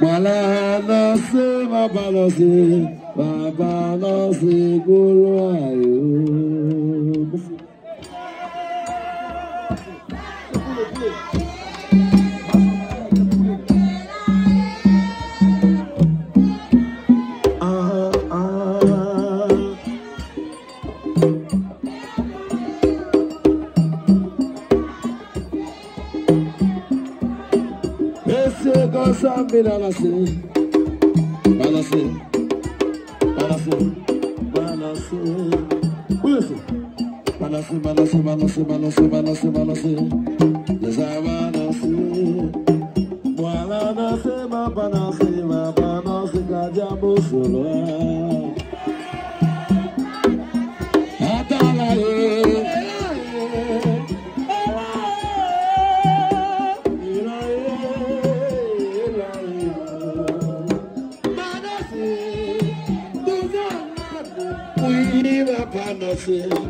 Malana se baba no se guru ayo.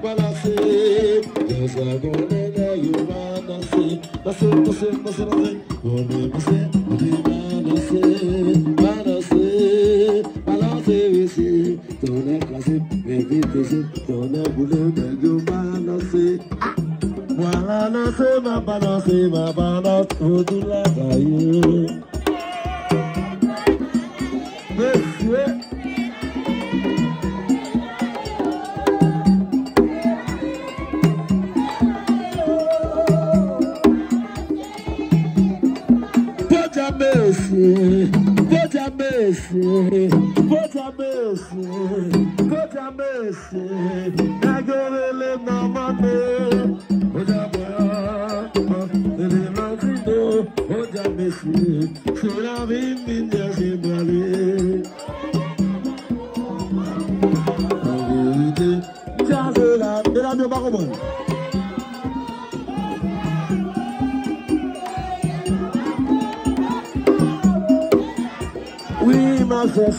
Balance.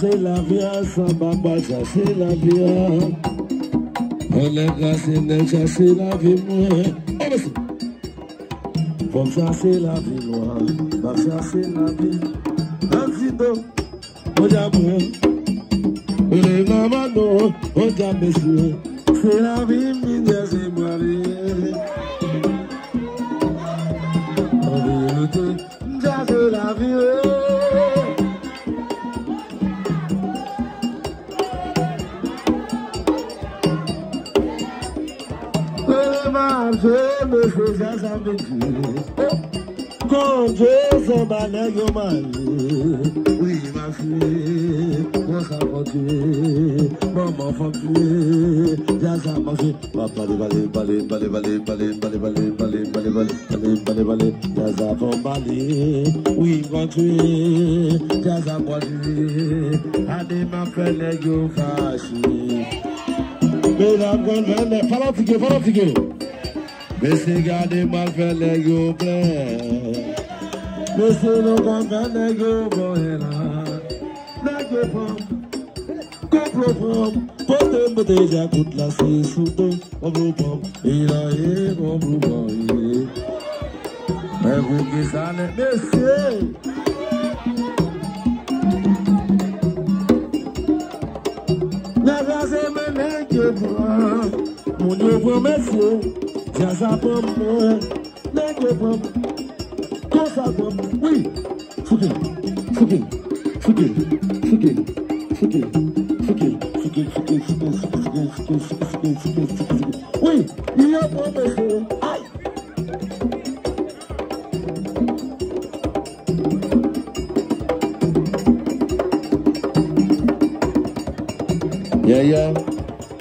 C'est la vie, ça baba, ça c'est la vie. On est glacé, ça c'est la vie, moi. Comme ça c'est la vie, moi. Comme ça c'est la vie. Antido, on j'aime. Les mamans, on j'aime, c'est la vie, mine, c'est moi. En vérité, c'est la vie. Je me faisais avec Dieu. Quand Dieu s'en balait, yo malé. Oui, ma fille, on s'en continue. Maman, faut tuer. J'ai ça mangé. Balé. J'ai ça pour balé. Oui, continuer. J'ai ça pour tuer. Allez, ma felle, yo fâché. Mais la grande, fallait. Mais c'est garder ma felle les go plein. Mais c'est le grand les go bohela. Les go pom. Pote me déjà coûte la c'est sous deux. On vous pom. Il a on vous boy. Mais vous qui s'allez, messieurs. La grâce est menée que pour mon Dieu, vous messieurs. Jaza pom, nègre pom, cosa pom, oui, fouquet, oui, il y a pas de aïe.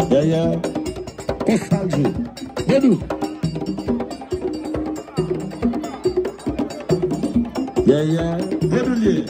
Yeah, Passalji, Edu. Yeah, Verrouillé.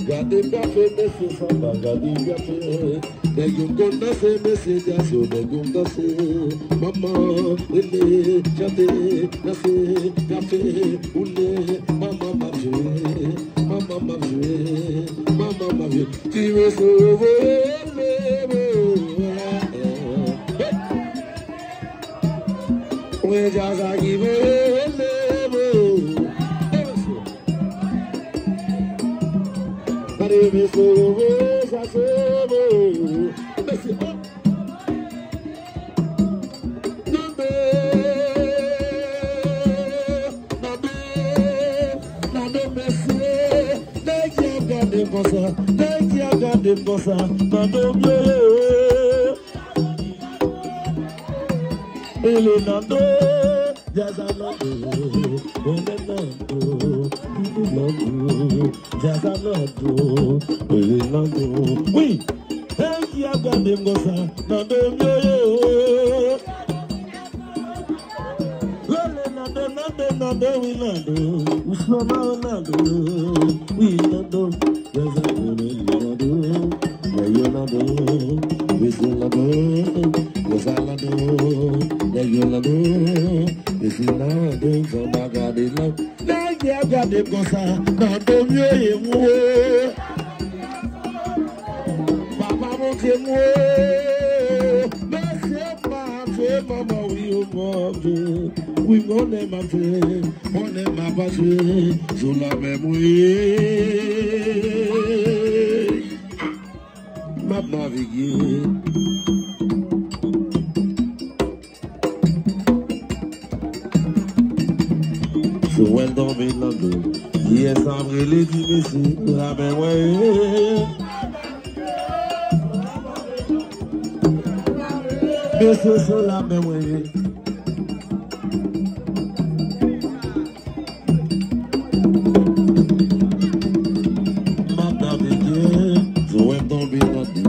Gardez bien fait, messieurs, ça va, gardez bien fait. Les gens qu'on danse, messieurs, danser, les gens danser. Maman, elle chantez, danser, café, rouler. Maman m'a joué, maman m'a joué, maman m'a joué. Tu veux sauver, oui, Jaza qui veut. Me sauver, ça sauve. Merci. Nando, merci. Dès qu'il a gardé pour ça, dès qu'il a gardé pour ça, Nando mieux. Et le Nando, Jaza Nando, on est Nando. Jaza Nando, Nando. Oui, elle qui a gardé mon sang, Nando mieux. Nando, oui Nando, Ousmane Nando, oui Nando, Jaza Nando, Nando, Wissou Nando, Jaza Nando, Nando, Wissou Nando, Zamba gardé Nando. Qui a gardé comme ça, dans mieux et moi. Papa mon témoin, mais c'est pas fait, maman, oui, mon Dieu. Oui, on aime ma fée, on aime ma passion, sur la même oui. Ma naviguer. Je vois dans mes langues, qui est sans brûler du messie, la même ouais. Mais c'est la même ouais. Maintenant, je vois dans mes langues,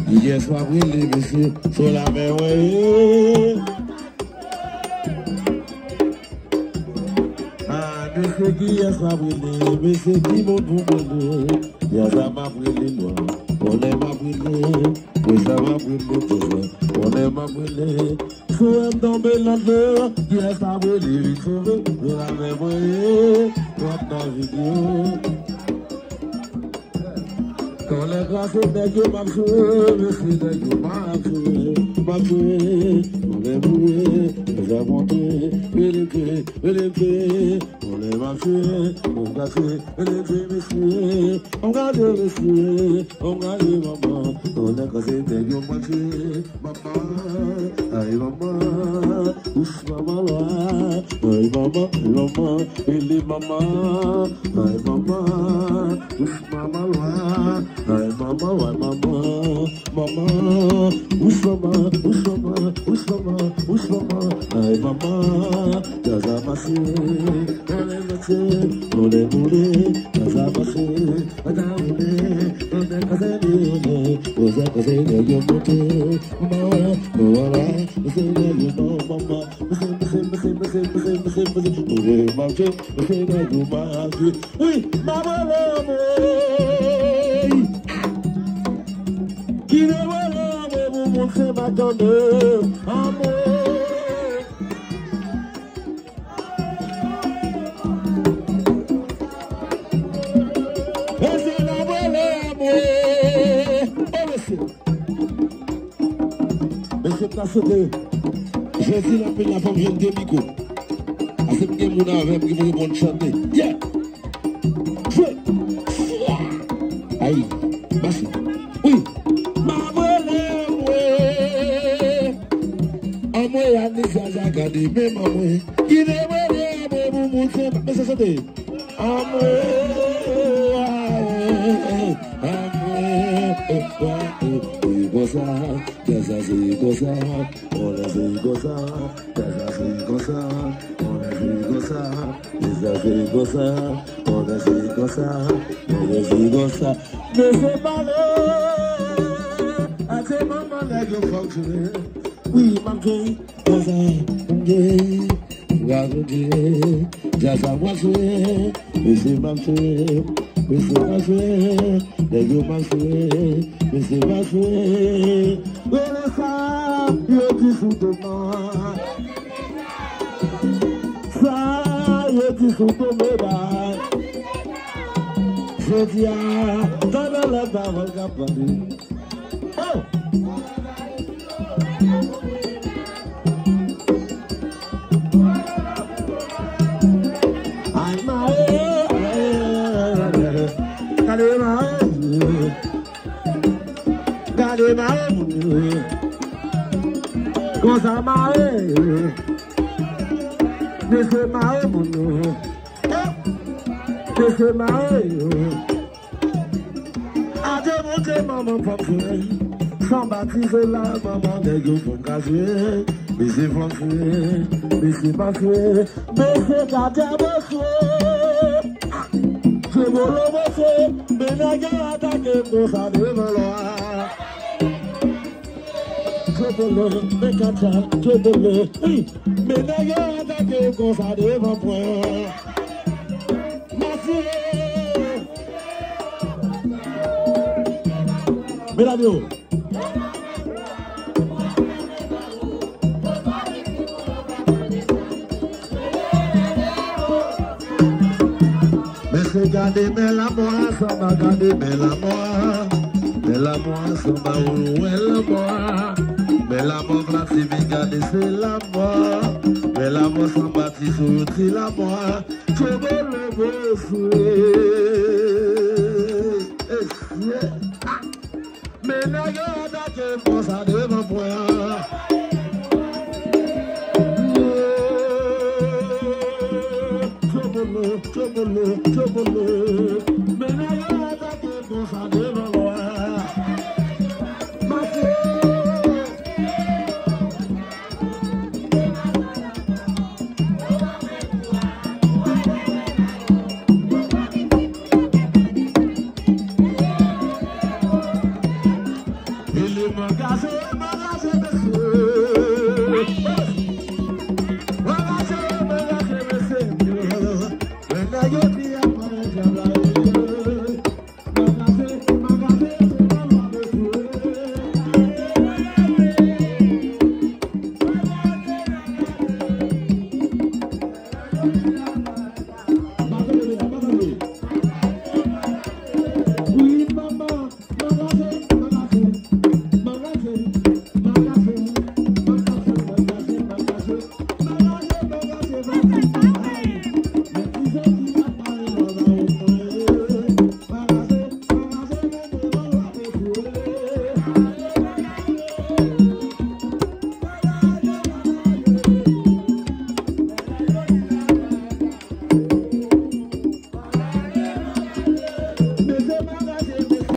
qui est sans brûler du messie, sur la même ouais. Monsieur qui est sa brûlée, monsieur qui monte pour brûler, y'a ça m'a brûlé noir, on aime à brûler, oui ça m'a brûlé, on aime à brûler, souhaite tomber là-dedans, qui est sa brûlée, lui sauver, je l'avais brûlé, quand dans la vidéo. Quand les grâces d'égo m'a joué, monsieur d'égo m'a joué, on est brûlé, les a montré, on est marché, on gâché, monsieur, on garde monsieur, on garde maman, on est cassé d'égo m'a joué, maman, aïe maman, ouch maman là, aïe maman, il est maman, aïe maman, ouch maman là. Hey mama, why mama, mama, who's mama, who's mama, who's mama, who's mama, hey mama, Jaza Massi, Ole Mule, Jaza Massi, Adamule, Ode Kazeni, Oza Kazeni, Yomote, Mama, Noara, Usena, you know, Mama, Ode Mache, Usena, you Mache, oui, Mama, qui ne voit pas vous montrer ma tendeur, amour. Et c'est la volée, amour. Oh, monsieur. Monsieur Tassoté, je dis la peine la femme vient de Miko. À ce que mon avec qui vous bon chanter. Yeah. Jouez. Aïe. Merci. Oui. Amwe ya nisaza gadi me mamwe kine mwe ya mu mutse mese sote amwe goza jaza si goza ona si goza jaza si goza ona si goza jaza si goza ona si goza ona si goza me se palo ate mama like you function Oui, ma fille, just a watch it, we see my friend, we see my friend, they go my friend, we see my friend. When it's time, you're different man. You're different man. So yeah, don't let that one happen. Oh. Cosa mai? Disse mai, mundo. Disse mai. Adeus que maman papai. Sans baptiser la maman des gars font cacher. Mais c'est français, mais c'est pas fait, mais c'est gâté monsieur. Je veux le monsieur, mais n'a qu'à attaquer pour ça de vouloir. Mais Kacha, oui, mais d'ailleurs attaqué comme ça devant point. Merci. Méladio. Mais c'est garder, mais la moi, ça m'a gardé, mais la moi, ça m'a oué la moi. Mais la mort classifique, c'est la mort. Mais la mort sans bâtisse, c'est la mort. Je veux le bosser. Mais n'a pas de pour ça devant moi. Mais n'a pas de pour ça devant moi. Magazine, monsieur.